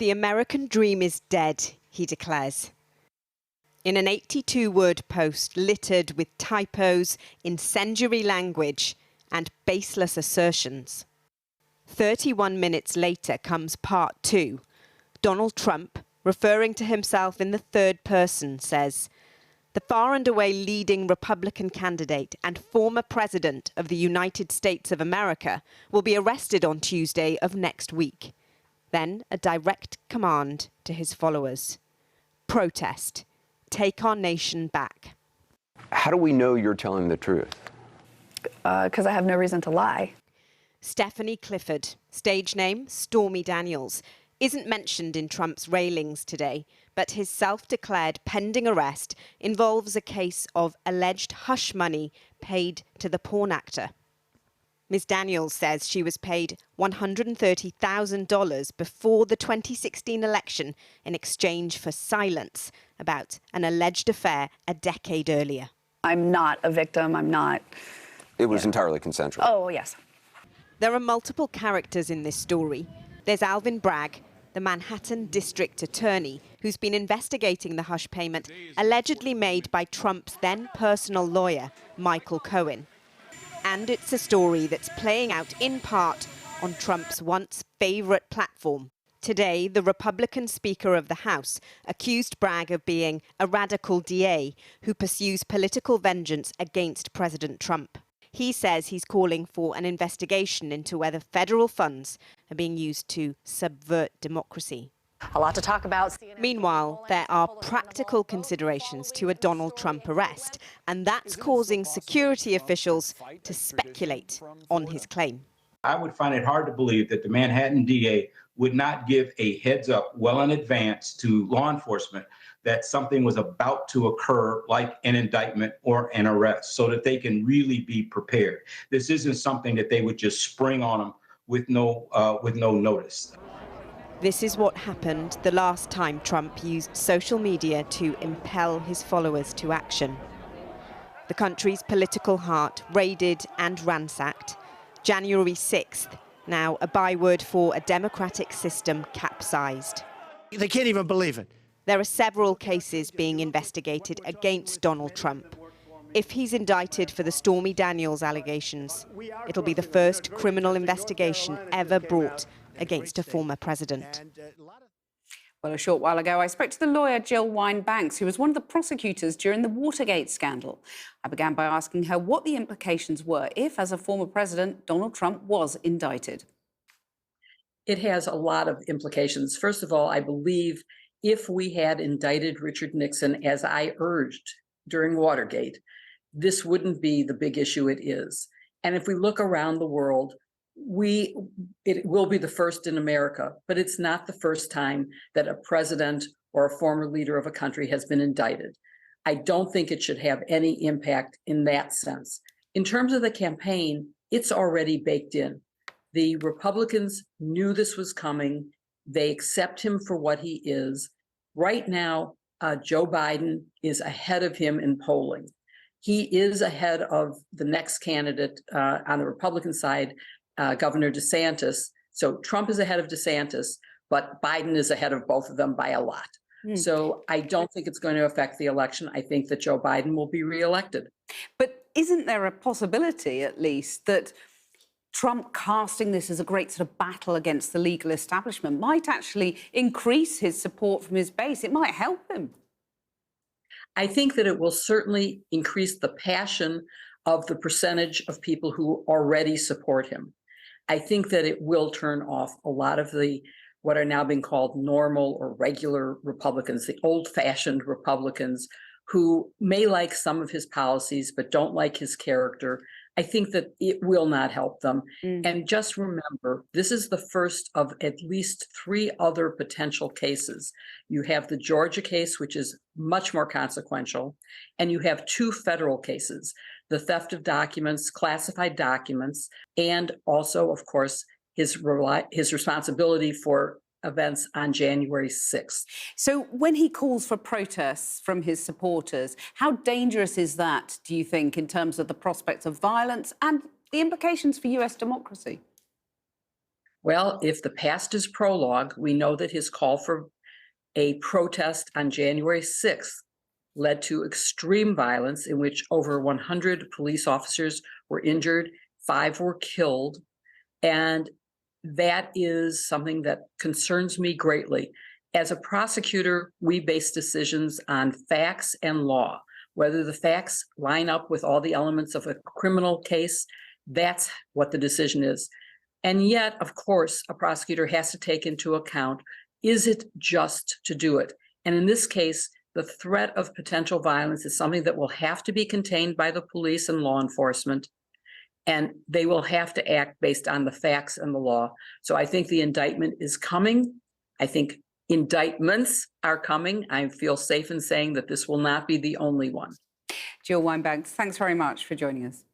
The American dream is dead, he declares. In an 82-word post littered with typos, incendiary language, and baseless assertions. 31 minutes later comes part 2. Donald Trump, referring to himself in the third person, says, "The far and away leading Republican candidate and former president of the United States of America will be arrested on Tuesday of next week." Then a direct command to his followers. Protest. Take our nation back. How do we know you're telling the truth? Because I have no reason to lie. Stephanie Clifford, stage name Stormy Daniels, isn't mentioned in Trump's railings today, but his self-declared pending arrest involves a case of alleged hush money paid to the porn actor. Ms. Daniels says she was paid $130,000 before the 2016 election in exchange for silence about an alleged affair a decade earlier. I'm not a victim. I'm not. It was entirely consensual. Oh, yes. There are multiple characters in this story. There's Alvin Bragg, the Manhattan District Attorney, who's been investigating the hush payment allegedly made by Trump's then personal lawyer, Michael Cohen. And it's a story that's playing out in part on Trump's once favourite platform. Today, the Republican Speaker of the House accused Bragg of being a radical DA who pursues political vengeance against President Trump. He says he's calling for an investigation into whether federal funds are being used to subvert democracy. A lot to talk about. Meanwhile, there are practical considerations to a Donald Trump arrest, and that's causing security officials to speculate on his claim. I would find it hard to believe that the Manhattan DA would not give a heads up well in advance to law enforcement that something was about to occur, like an indictment or an arrest, so that they can really be prepared. This isn't something that they would just spring on them with no notice. This is what happened the last time Trump used social media to impel his followers to action. The country's political heart raided and ransacked. January 6th, now a byword for a democratic system capsized. They can't even believe it. There are several cases being investigated against Donald Trump. If he's indicted for the Stormy Daniels allegations, it'll be the first criminal investigation ever brought against a former president. Well, a short while ago, I spoke to the lawyer Jill Wine-Banks, who was one of the prosecutors during the Watergate scandal. I began by asking her what the implications were if, as a former president, Donald Trump was indicted. It has a lot of implications. First of all, I believe if we had indicted Richard Nixon, as I urged during Watergate, this wouldn't be the big issue it is. And if we look around the world, it will be the first in America, but it's not the first time that a president or a former leader of a country has been indicted. I don't think it should have any impact in that sense. In terms of the campaign, it's already baked in. The Republicans knew this was coming. They accept him for what he is. Right now, Joe Biden is ahead of him in polling. He is ahead of the next candidate on the Republican side, Governor DeSantis. So Trump is ahead of DeSantis, but Biden is ahead of both of them by a lot. So I don't think it's going to affect the election. I think that Joe Biden will be reelected. But isn't there a possibility, at least, that Trump casting this as a great sort of battle against the legal establishment might actually increase his support from his base? It might help him. I think that it will certainly increase the passion of the percentage of people who already support him. I think that it will turn off a lot of the what are now being called normal or regular Republicans, the old-fashioned Republicans who may like some of his policies but don't like his character. I think that it will not help them. And just remember, this is the first of at least 3 other potential cases. You have the Georgia case, which is much more consequential, and you have 2 federal cases, the theft of documents, classified documents, and also, of course, his responsibility for events on January 6th. So when he calls for protests from his supporters, how dangerous is that, do you think, in terms of the prospects of violence and the implications for US democracy? Well, if the past is prologue, we know that his call for a protest on January 6th led to extreme violence in which over 100 police officers were injured, 5 were killed. And that is something that concerns me greatly. As a prosecutor, we base decisions on facts and law. Whether the facts line up with all the elements of a criminal case, that's what the decision is. And yet, of course, a prosecutor has to take into account, is it just to do it? And in this case, the threat of potential violence is something that will have to be contained by the police and law enforcement, and they will have to act based on the facts and the law. So I think the indictment is coming. I think indictments are coming. I feel safe in saying that this will not be the only one. Jill Wine-Banks, thanks very much for joining us.